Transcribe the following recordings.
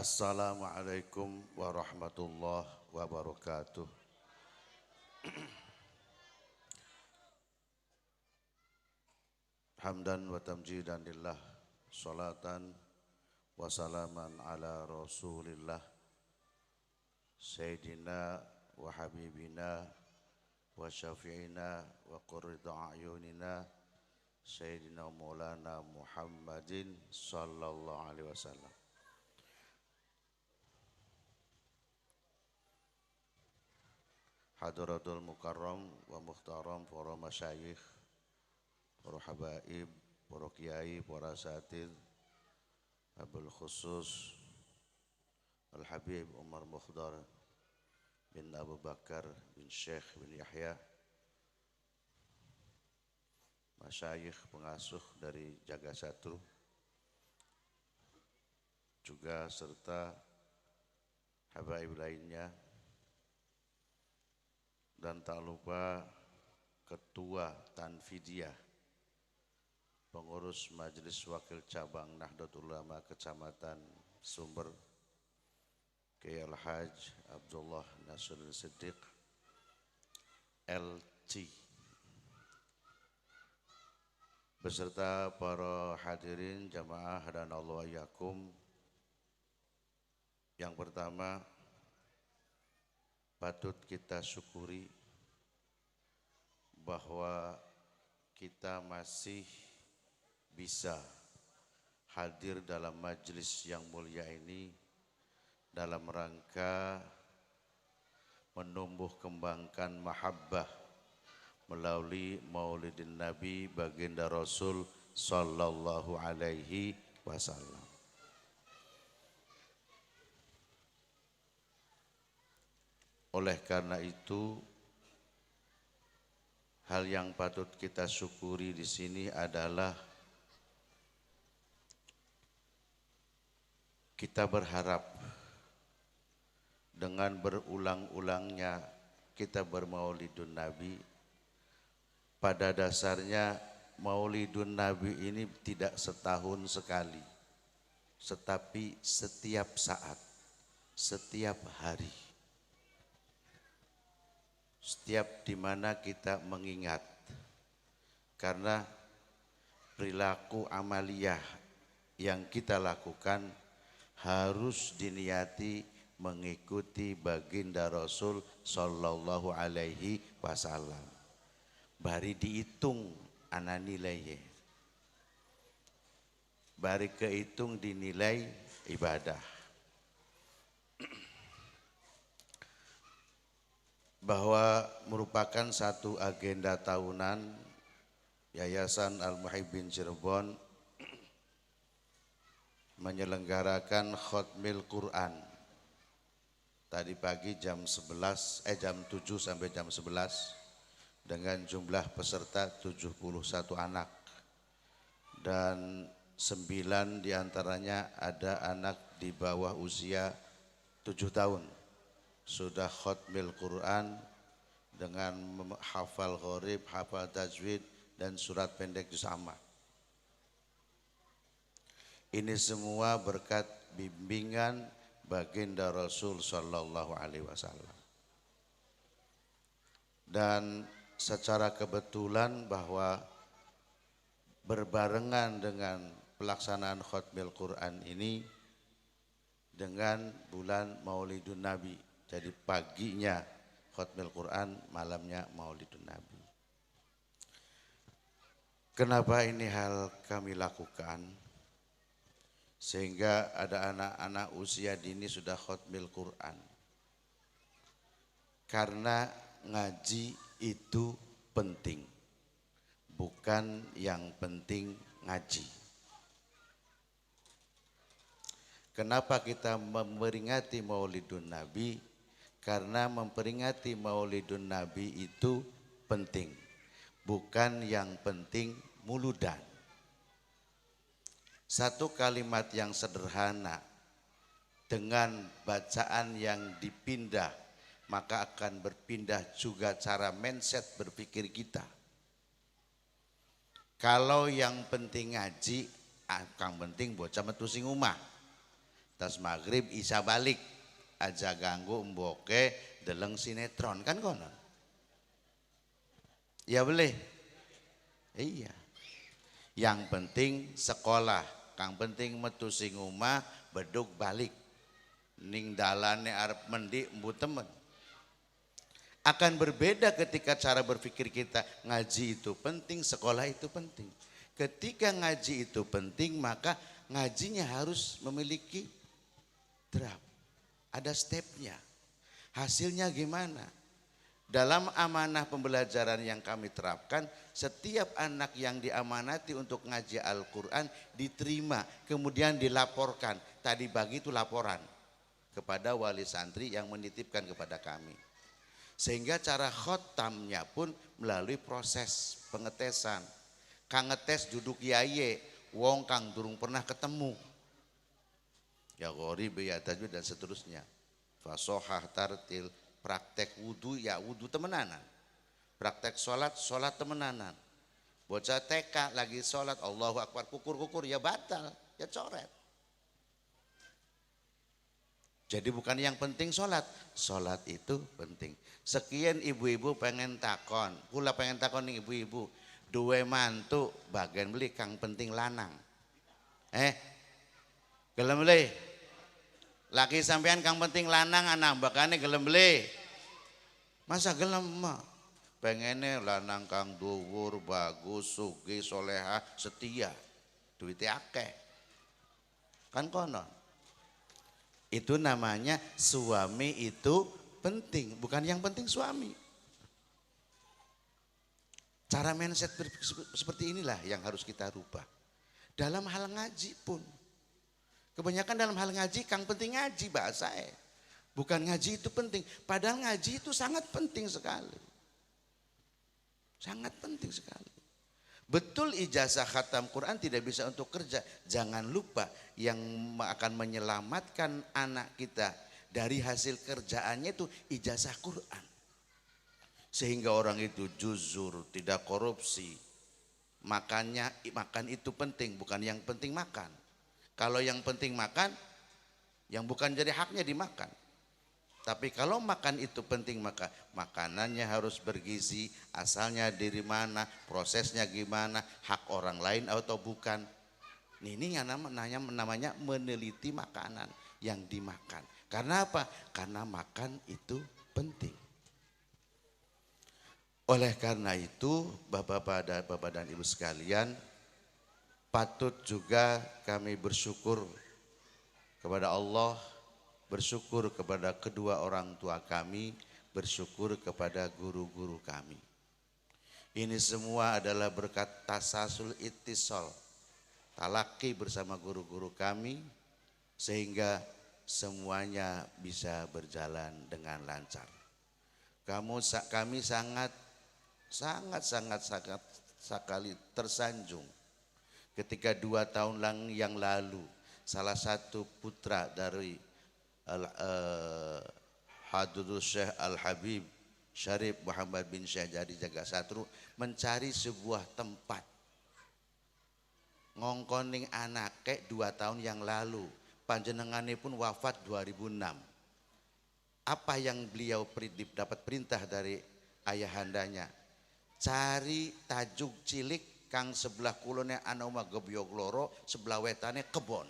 Assalamualaikum warahmatullahi wabarakatuh. Hamdan wa tamjidan lillah, salatan wa salaman ala rasulillah, sayyidina wa habibina wa syafi'ina wa qurratu a'yunina, sayyidina maulana Muhammadin sallallahu alaihi wasallam. Hadratul mukarram wa muhtaram para masyayikh, para habaib, para kiai, para asatidz, Abul Khusus Al-Habib Umar Mukhdar bin Abu Bakar bin Syekh bin Yahya, masyayikh pengasuh dari Jaga Satu, juga serta habaib lainnya, dan tak lupa Ketua Tanfidiyah, pengurus Majelis Wakil Cabang Nahdlatul Ulama Kecamatan Sumber, Kiai Al-Haj Abdullah Nasruddin Siddiq LC, beserta para hadirin jamaah dan Allah yakum. Yang pertama, patut kita syukuri bahwa kita masih bisa hadir dalam majelis yang mulia ini dalam rangka menumbuh kembangkan mahabbah melalui Maulidin Nabi baginda Rasul sallallahu alaihi wasallam. Oleh karena itu, hal yang patut kita syukuri di sini adalah kita berharap dengan berulang-ulangnya kita bermaulidun Nabi, pada dasarnya Maulidun Nabi ini tidak setahun sekali, tetapi setiap saat, setiap hari. Setiap di mana kita mengingat, karena perilaku amaliyah yang kita lakukan harus diniati mengikuti baginda Rasul sallallahu alaihi wasallam. Bari dihitung ana nilainya, bari kehitung dinilai ibadah. Bahwa merupakan satu agenda tahunan Yayasan Al-Muhibbin Cirebon menyelenggarakan Khatmil Quran tadi pagi jam 7 sampai jam 11 dengan jumlah peserta 71 anak, dan 9 diantaranya ada anak di bawah usia 7 tahun sudah khatmil Quran dengan hafal gharib, hafal tajwid, dan surat pendek juz amma. Ini semua berkat bimbingan baginda Rasul sallallahu alaihi wasallam. Dan secara kebetulan bahwa berbarengan dengan pelaksanaan khatmil Quran ini dengan bulan Maulidun Nabi. Jadi paginya Khatmil Quran, malamnya Maulidun Nabi. Kenapa ini hal kami lakukan? Sehingga ada anak-anak usia dini sudah Khatmil Quran. Karena ngaji itu penting, bukan yang penting ngaji. Kenapa kita memperingati Maulidun Nabi? Karena memperingati Maulidun Nabi itu penting, bukan yang penting muludan. Satu kalimat yang sederhana dengan bacaan yang dipindah, maka akan berpindah juga cara mindset berpikir kita. Kalau yang penting ngaji, kang penting bocah metu sing omah. Tas maghrib isya balik aja ganggu mboke deleng sinetron kan konon. Ya boleh. Iya. Yang penting sekolah, kang penting metu sing omah beduk balik. Ning dalane arep mendik mbu temen. Akan berbeda ketika cara berpikir kita, ngaji itu penting, sekolah itu penting. Ketika ngaji itu penting, maka ngajinya harus memiliki draft. Ada stepnya. Hasilnya gimana? Dalam amanah pembelajaran yang kami terapkan, setiap anak yang diamanati untuk ngaji Al-Quran diterima, kemudian dilaporkan. Tadi pagi itu laporan kepada wali santri yang menitipkan kepada kami. Sehingga cara khotamnya pun melalui proses pengetesan. Kang ngetes duduk yaye, wong kang durung pernah ketemu. Ya gharib ya tajwid dan seterusnya. Fasohah tartil, praktek wudu ya wudu temenanan. Praktek sholat temenanan. Bocah TK lagi sholat Allahu Akbar kukur ya batal, ya coret. Jadi bukan yang penting sholat itu penting. Sekian ibu-ibu pengen takon, kula pengen takon nih ibu-ibu, duwe mantu bagian beli kang penting lanang. Gelem beli? Laki sampean kang penting lanang anak bakane gelem beli? Masa gelem mah? Pengennya lanang kang dhuwur, bagus, sugih, soleha, setia, duitnya akeh. Kan konon. Itu namanya suami itu penting, bukan yang penting suami. Cara mindset seperti inilah yang harus kita rubah. Dalam hal ngaji pun. Kebanyakan dalam hal ngaji, kang penting ngaji bahasanya. Bukan ngaji itu penting, padahal ngaji itu sangat penting sekali. Sangat penting sekali. Betul ijazah khatam Quran tidak bisa untuk kerja. Jangan lupa yang akan menyelamatkan anak kita dari hasil kerjaannya itu ijazah Quran. Sehingga orang itu jujur, tidak korupsi. Makan itu penting, bukan yang penting makan. Kalau yang penting makan, yang bukan jadi haknya dimakan. Tapi kalau makan itu penting, maka makanannya harus bergizi, asalnya dari mana, prosesnya gimana, hak orang lain atau bukan. Ini yang namanya meneliti makanan yang dimakan. Karena apa? Karena makan itu penting. Oleh karena itu, Bapak dan Ibu sekalian, patut juga kami bersyukur kepada Allah, bersyukur kepada kedua orang tua kami, bersyukur kepada guru-guru kami. Ini semua adalah berkat tasasul ittisal, talaki bersama guru-guru kami, sehingga semuanya bisa berjalan dengan lancar. Kami sangat sekali tersanjung ketika 2 tahun yang lalu salah satu putra dari Hadrul Syekh Al-Habib Syarif Muhammad bin Syekh Jadi Jagasatru mencari sebuah tempat ngongkoning anake 2 tahun yang lalu, panjenengannya pun wafat 2006. Apa yang beliau dapat perintah dari ayahandanya? Cari tajuk cilik kang sebelah kulone ana omah Gebyog loro, sebelah wetane kebon.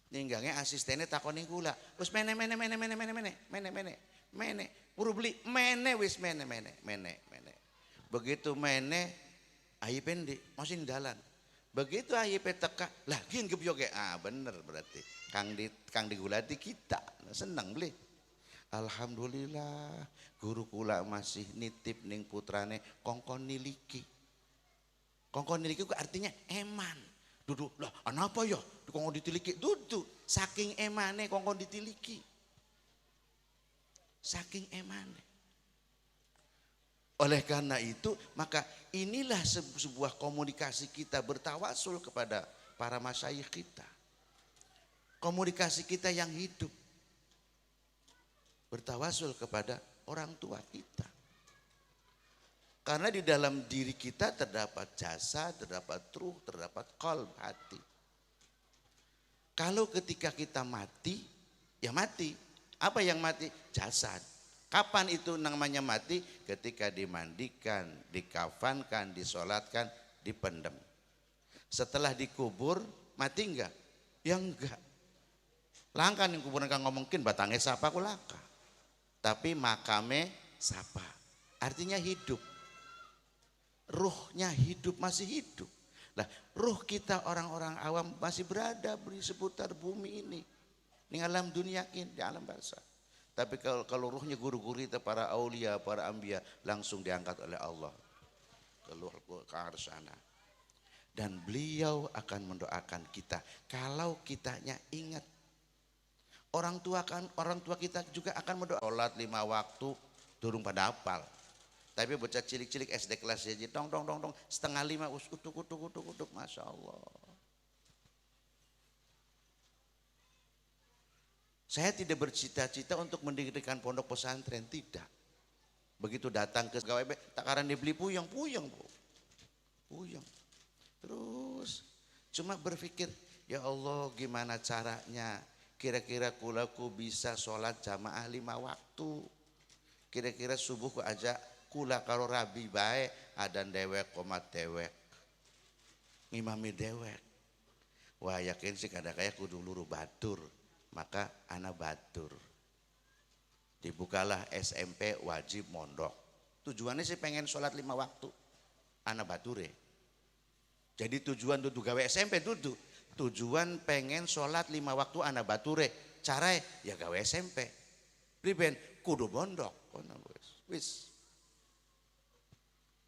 Ninggangnya asistennya takoni kula, wis mene. Buru beli mene wis mene. Begitu mene AIP ndi masih dalan. Begitu AIP teka, lah gin gebyoge. Bener berarti. Kang digulati kita. Seneng beli. Alhamdulillah guru kula masih nitip ning putrane kongkon niliki. Kongkon niliki artinya eman. Duduk lah, apa ya? Kongkon ditiliki, duduk. Saking emane kongkon ditiliki. Saking emane. Oleh karena itu, maka inilah sebuah komunikasi kita bertawasul kepada para masyayikh kita. Komunikasi kita yang hidup. Bertawasul kepada orang tua kita. Karena di dalam diri kita terdapat jasa, terdapat ruh, terdapat qalb, hati. Kalau ketika kita mati, ya mati. Apa yang mati? Jasad. Kapan itu namanya mati? Ketika dimandikan, dikafankan, disolatkan, dipendem. Setelah dikubur, mati enggak? Ya enggak. Langkan yang kuburan kang ngomongin batangnya sapa ku laka. Tapi makame sapa. Artinya hidup. Ruhnya hidup, masih hidup. Lah, ruh kita orang-orang awam masih berada di seputar bumi ini. Di alam dunia ini, di alam barzakh. Tapi kalau ruhnya guru-guru kita, para aulia, para ambia, langsung diangkat oleh Allah ke arus sana. Dan beliau akan mendoakan kita kalau kitanya ingat. Orang tua kita juga akan mendoakan. Sholat 5 waktu durung pada hafal. Tapi bocah cilik-cilik SD kelas aja dong setengah 5 utuk Masya Allah. Saya tidak bercita-cita untuk mendirikan pondok pesantren, tidak. Begitu datang ke pegawai takaran dibeli puyeng Bu. Puyeng. Terus cuma berpikir, ya Allah gimana caranya? Kira-kira kulaku bisa sholat jamaah 5 waktu. Kira-kira subuh ku aja kula karo rabi bae adan dewek komat dewek. Ngimami dewek. Wah yakin sih kada kaya kudu luru batur. Maka anak batur. Dibukalah SMP wajib mondok. Tujuannya sih pengen sholat 5 waktu. Anak bature. Jadi tujuan dudu gawe SMP dudu. Tujuan pengen sholat 5 waktu anak bature. Cara ya gawe SMP. Priben kudu mondok. Wis.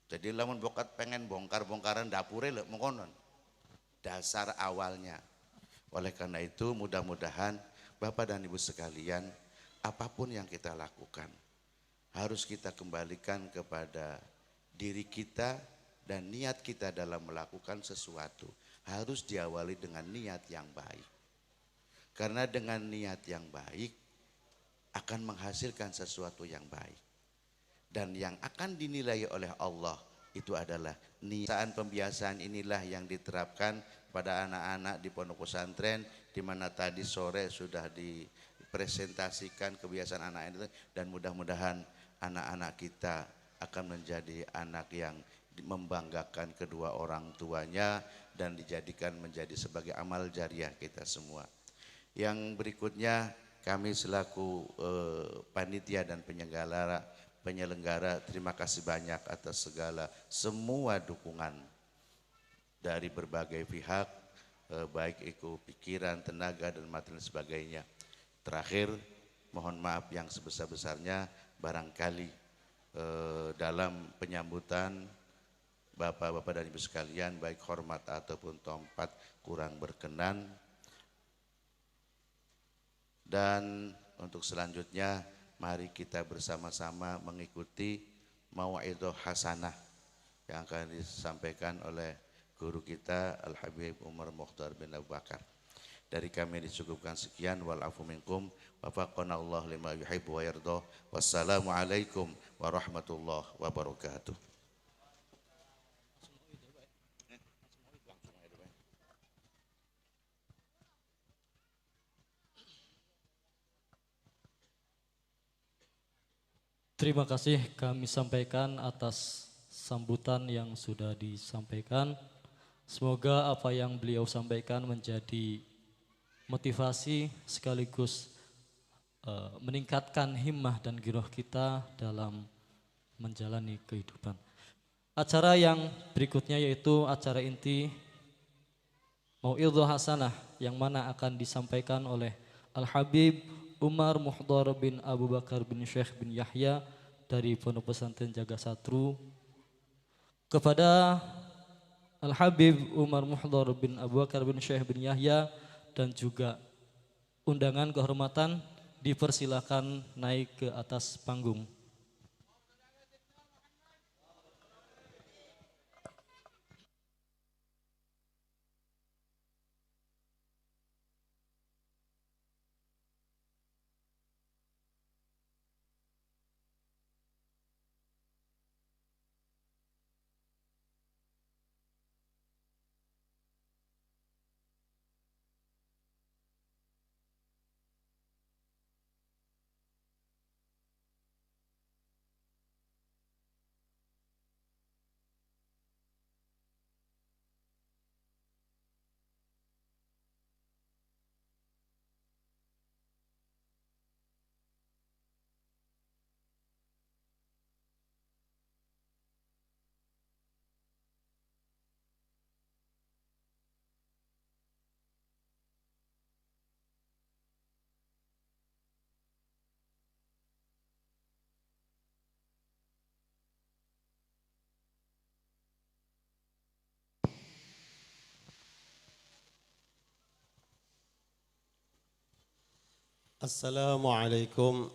Jadi lamun bokat pengen bongkar-bongkaran dapure lho mengkonon. Dasar awalnya. Oleh karena itu mudah-mudahan Bapak dan Ibu sekalian, apapun yang kita lakukan harus kita kembalikan kepada diri kita dan niat kita dalam melakukan sesuatu. Harus diawali dengan niat yang baik. Karena dengan niat yang baik akan menghasilkan sesuatu yang baik. Dan yang akan dinilai oleh Allah itu adalah niat. Pembiasaan inilah yang diterapkan pada anak-anak di pondok pesantren, di mana tadi sore sudah dipresentasikan kebiasaan anak itu, dan mudah-mudahan anak-anak kita akan menjadi anak yang membanggakan kedua orang tuanya dan dijadikan menjadi sebagai amal jariah kita semua. Yang berikutnya kami selaku panitia dan penyelenggara terima kasih banyak atas semua dukungan dari berbagai pihak, baik itu pikiran, tenaga dan materi sebagainya. Terakhir mohon maaf yang sebesar-besarnya barangkali dalam penyambutan Bapak-bapak dan Ibu sekalian baik hormat ataupun tempat kurang berkenan. Dan untuk selanjutnya mari kita bersama-sama mengikuti mau'idhah hasanah yang akan disampaikan oleh guru kita Al-Habib Umar Mukhtar bin Abu Bakar. Dari kami dicukupkan sekian, wal afu minkum wa faqanallahu lima yuhibbu wa yardah. Wassalamualaikum warahmatullahi wabarakatuh. Terima kasih kami sampaikan atas sambutan yang sudah disampaikan. Semoga apa yang beliau sampaikan menjadi motivasi sekaligus meningkatkan himmah dan giroh kita dalam menjalani kehidupan. Acara yang berikutnya yaitu acara inti Mau'idhah Hasanah yang mana akan disampaikan oleh Al-Habib Umar Muhdhar bin Abu Bakar bin Syekh bin Yahya dari Pondok Pesantren Jaga Satru. Kepada Al-Habib Umar Muhdhar bin Abu Bakar bin Syekh bin Yahya dan juga undangan kehormatan dipersilakan naik ke atas panggung. Assalamualaikum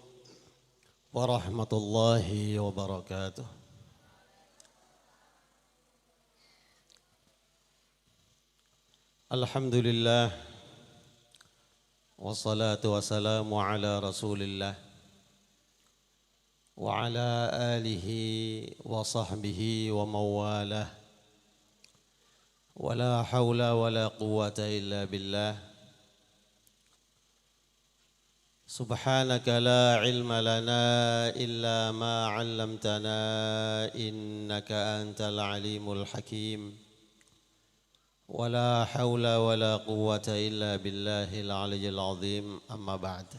warahmatullahi wabarakatuh. Alhamdulillah wassalatu wassalamu ala Rasulillah wa ala alihi wa sahbihi wa mawalah. Wala hawla wala quwwata illa billah. Subhanaka la ilma lana illa ma 'allamtana innaka antal alimul hakim. Wala hawla wala quwwata illa billahil aliyyil azim. Amma ba'd.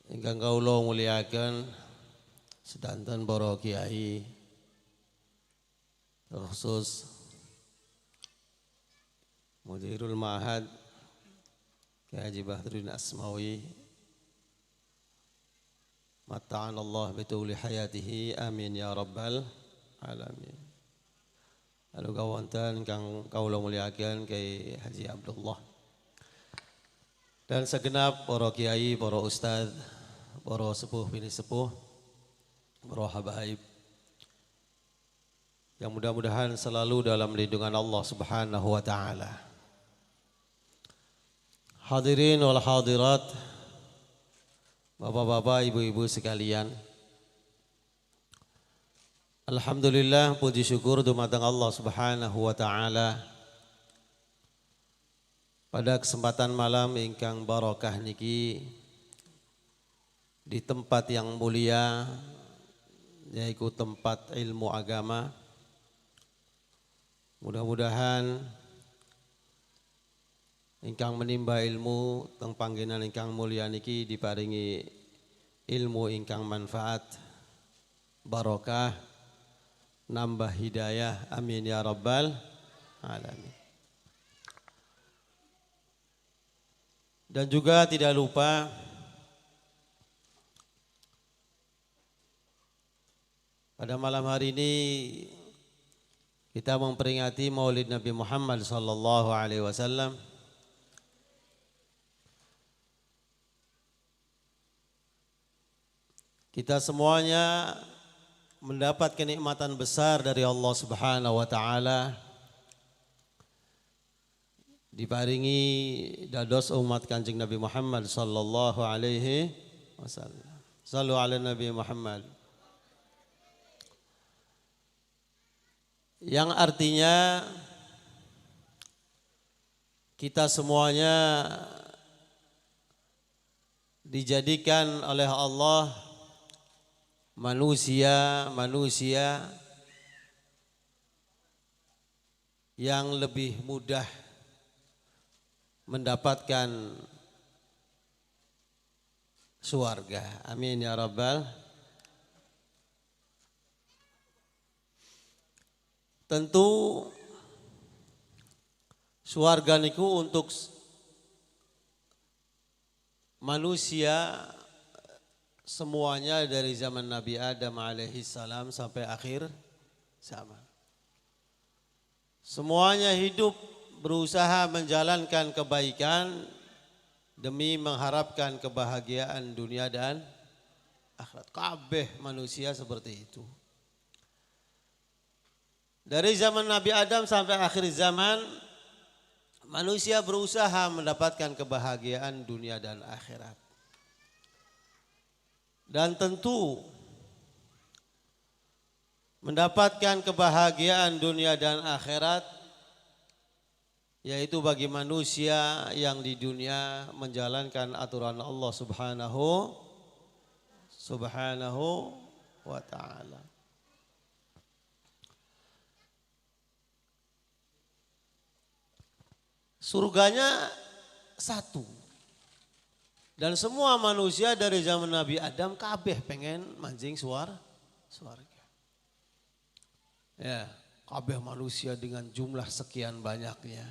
Ingkang kawula muliaken sedanten para kiai, terkhusus Mudirul Ma'had Kiai Haji Badruddin Asmawi, mata'an Allah bituli hayatihi, amin ya rabbal alamin. Lalu kawanten kang kawula muliaken Kiai Haji Abdullah dan segenap para kiai, para ustaz, para sepuh bini sepuh, para habaib yang mudah-mudahan selalu dalam lindungan Allah Subhanahu wa taala. Hadirin wal hadirat, bapak-bapak, ibu-ibu sekalian, alhamdulillah, puji syukur dumateng Allah Subhanahu wa taala pada kesempatan malam ingkang barokah niki di tempat yang mulia, yaitu tempat ilmu agama. Mudah-mudahan ingkang menimba ilmu teng panggenan ingkang mulia niki diparingi ilmu ingkang manfaat, barokah, nambah hidayah, amin ya rabbal alamin. Dan juga tidak lupa pada malam hari ini kita memperingati Maulid Nabi Muhammad sallallahu alaihi wasallam. Kita semuanya mendapat kenikmatan besar dari Allah Subhanahu wa taala, diparingi dados umat Kanjeng Nabi Muhammad sallallahu alaihi wasallam. Sallu ala Nabi Muhammad. Yang artinya kita semuanya dijadikan oleh Allah manusia yang lebih mudah mendapatkan surga. Amin ya rabbal. Tentu surga niku untuk manusia semuanya dari zaman Nabi Adam alaihi salam sampai akhir zaman. Semuanya hidup berusaha menjalankan kebaikan demi mengharapkan kebahagiaan dunia dan akhirat. Kabeh manusia seperti itu. Dari zaman Nabi Adam sampai akhir zaman, manusia berusaha mendapatkan kebahagiaan dunia dan akhirat. Dan tentu mendapatkan kebahagiaan dunia dan akhirat yaitu bagi manusia yang di dunia menjalankan aturan Allah Subhanahu wa ta'ala. Surganya satu. Dan semua manusia dari zaman Nabi Adam kabeh pengen manjing surga. Ya, kabeh manusia dengan jumlah sekian banyaknya.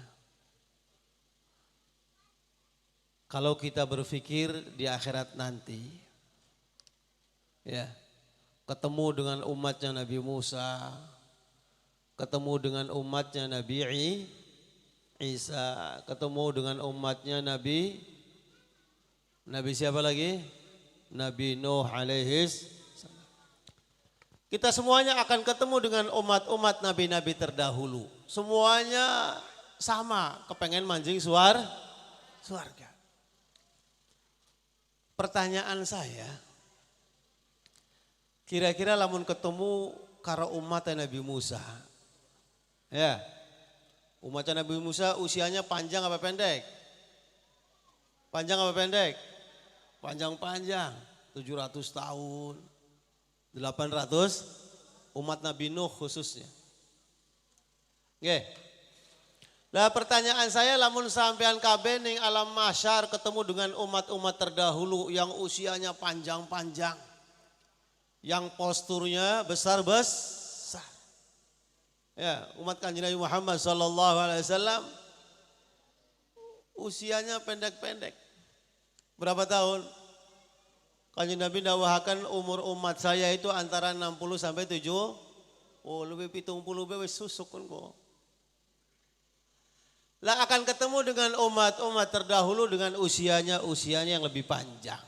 Kalau kita berpikir di akhirat nanti, ya, ketemu dengan umatnya Nabi Musa, ketemu dengan umatnya Nabi Isa ketemu dengan umatnya Nabi siapa lagi? Nabi Nuh alaihis. Kita semuanya akan ketemu dengan umat-umat nabi-nabi terdahulu. Semuanya sama, kepengen manjing surga. Pertanyaan saya, kira-kira lamun ketemu karo umatnya Nabi Musa. Ya. Umatnya Nabi Musa usianya panjang apa pendek? Panjang apa pendek? Panjang-panjang, 700 tahun, 800 umat Nabi Nuh khususnya. Oke. Lah pertanyaan saya, lamun sampean kabeh ning alam mahsyar ketemu dengan umat-umat terdahulu yang usianya panjang-panjang, yang posturnya besar-besar. Ya, umat Kanjeng Nabi Muhammad SAW usianya pendek-pendek. Berapa tahun? Kanjeng Nabi dawahakan umur umat saya itu antara 60 sampai 7. Oh, lebih 70 wis susuk kan kok. Lah akan ketemu dengan umat-umat terdahulu dengan usianya yang lebih panjang.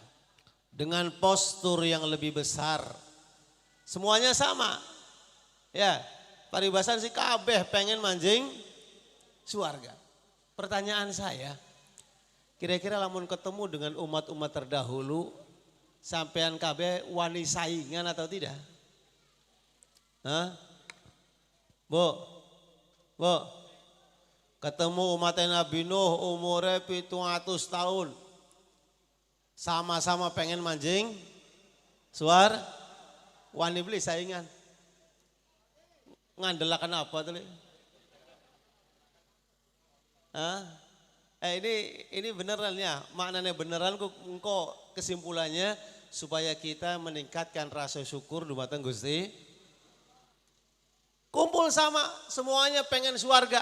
Dengan postur yang lebih besar. Semuanya sama. Ya, paribasan si kabeh pengen manjing surga. Pertanyaan saya, kira-kira lamun ketemu dengan umat-umat terdahulu, sampean kabeh wani saingan atau tidak? Hah? Bu, ketemu umat Nabi Nuh umurnya 700 tahun. Sama-sama pengen manjing suar, wani beli saingan. Ngandelakan apa tuh? Hah? Ini beneran ya, maknanya beneran kok kesimpulannya supaya kita meningkatkan rasa syukur dumateng Gusti. Kumpul sama, semuanya pengen surga.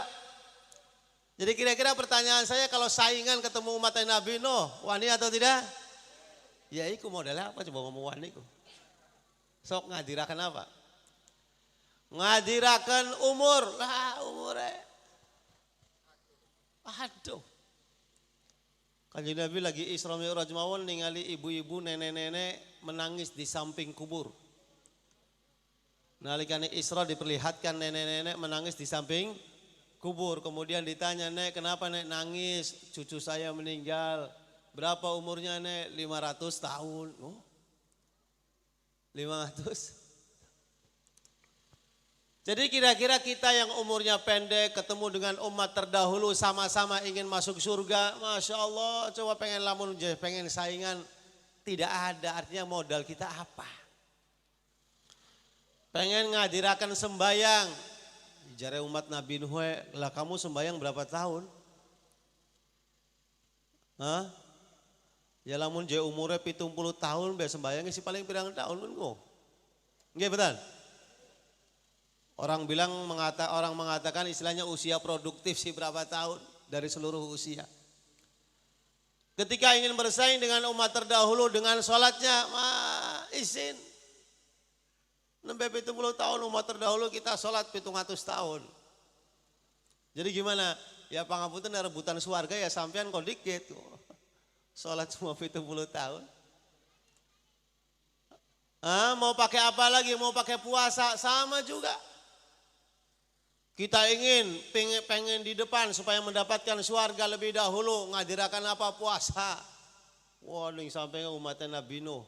Jadi kira-kira pertanyaan saya, kalau saingan ketemu umat Nabi Nuh, wani atau tidak? Ya iku modelnya apa, coba ngomong wani iku. Sok ngadirakan apa? Ngadirakan umur, lah umurnya. Aduh. Kanjeng Nabi lagi Isra Mi'raj mawon ningali ibu-ibu nenek-nenek menangis di samping kubur. Nalikane Isra diperlihatkan nenek-nenek menangis di samping kubur. Kemudian ditanya, "Nek, kenapa Nek nangis? Cucu saya meninggal. Berapa umurnya Nek?" 500 tahun. Oh. 500. Jadi kira-kira kita yang umurnya pendek ketemu dengan umat terdahulu sama-sama ingin masuk surga. Masya Allah, coba pengen lamun, pengen saingan. Tidak ada, artinya modal kita apa? Pengen ngadirakan sembayang. Jare umat Nabi Nuh, lah kamu sembayang berapa tahun? Hah? Ya lamun je umurnya 70 tahun, biasa sembayangnya sih paling pirang tahun kan kok. Nggih betul? Orang mengatakan istilahnya usia produktif sih berapa tahun dari seluruh usia. Ketika ingin bersaing dengan umat terdahulu dengan sholatnya, izin. Nembe 70 tahun umat terdahulu kita sholat 700 tahun. Jadi gimana? Ya pangapunten rebutan suarga ya sampean kok dikit. Sholat cuma 70 tahun. Mau pakai apa lagi? Mau pakai puasa sama juga. Kita pengen di depan supaya mendapatkan surga lebih dahulu, ngadirakan apa? Puasa. Wah, ning sampai umatnya Nabi Nuh.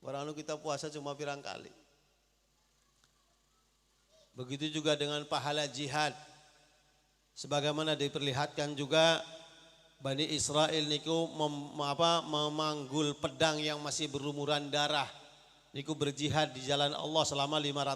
Barang kita puasa cuma pirang kali. Begitu juga dengan pahala jihad. Sebagaimana diperlihatkan juga Bani Israel niku memanggul pedang yang masih berlumuran darah. Niku berjihad di jalan Allah selama 500